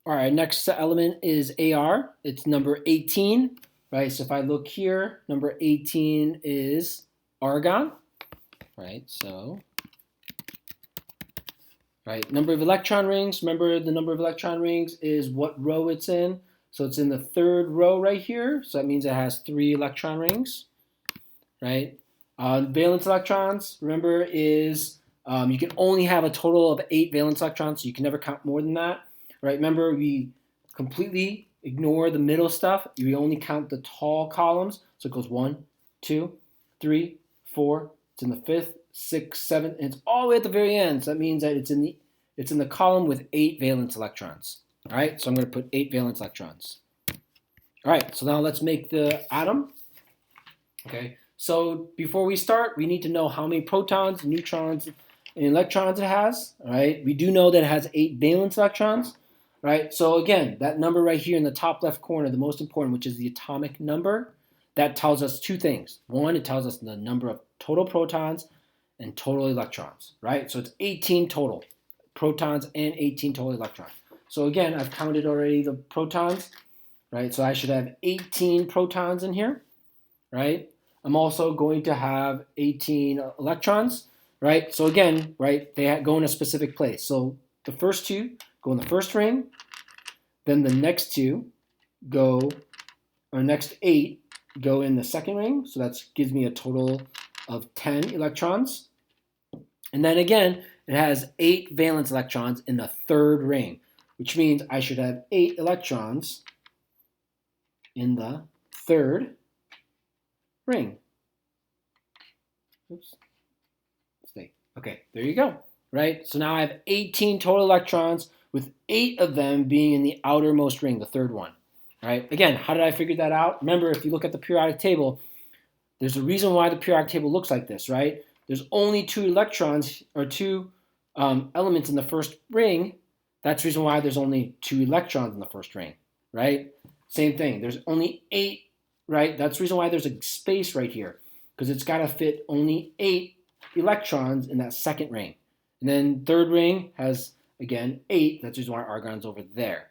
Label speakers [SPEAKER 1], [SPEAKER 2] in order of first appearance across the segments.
[SPEAKER 1] All right, next element is AR. It's number 18, right? So if I look here, number 18 is argon, right? So, right, number of electron rings. Remember the number of electron rings is what row it's in. So it's in the third row right here. So that means it has 3 electron rings, right? Valence electrons, remember, is you can only have a total of 8 valence electrons, so you can never count more than that, right? Remember, we completely ignore the middle stuff. We only count the tall columns. So it goes 1, 2, 3, 4. It's in the 5th, 6th, 7th, and it's all the way at the very end. So that means that it's in the column with 8 valence electrons. All right, so I'm going to put 8 valence electrons. All right, so now let's make the atom. Okay, so before we start, we need to know how many protons, neutrons, and electrons it has. All right, we do know that it has 8 valence electrons. Right, so again, that number right here in the top left corner, the most important, which is the atomic number, that tells us 2 things. One, it tells us the number of total protons and total electrons. Right, so it's 18 total protons and 18 total electrons. So again, I've counted already the protons. Right, so I should have 18 protons in here. Right. I'm also going to have 18 electrons, right? So again, right, they go in a specific place. So the first 2 go in the first ring, then the next 2 go, or next 8 go in the second ring. So that gives me a total of 10 electrons. And then again, it has 8 valence electrons in the third ring, which means I should have 8 electrons in the third ring. Oops. Stay. Okay, there you go. Right? So now I have 18 total electrons, with 8 of them being in the outermost ring, the third one. All right? Again, how did I figure that out? Remember, if you look at the periodic table, there's a reason why the periodic table looks like this, right? There's only 2 electrons, or 2 elements in the first ring. That's the reason why there's only 2 electrons in the first ring, right? Same thing. There's only 8, right? That's the reason why there's a space right here, because it's got to fit only 8 electrons in that second ring. And then third ring has, again, 8. That's the reason why argon's over there.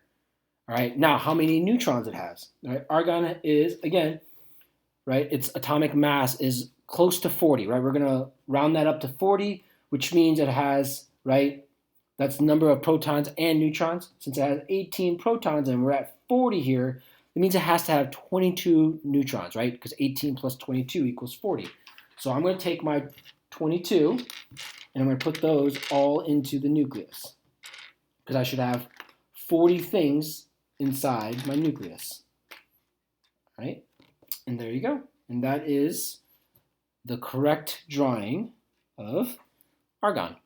[SPEAKER 1] All right, now how many neutrons it has? All right, argon is, again, right, its atomic mass is close to 40, right? We're going to round that up to 40, which means it has, right, that's the number of protons and neutrons. Since it has 18 protons and we're at 40 here, it means it has to have 22 neutrons, right? Because 18 plus 22 equals 40. So I'm going to take my 22 and I'm going to put those all into the nucleus, because I should have 40 things inside my nucleus. All right? And there you go. And that is the correct drawing of argon.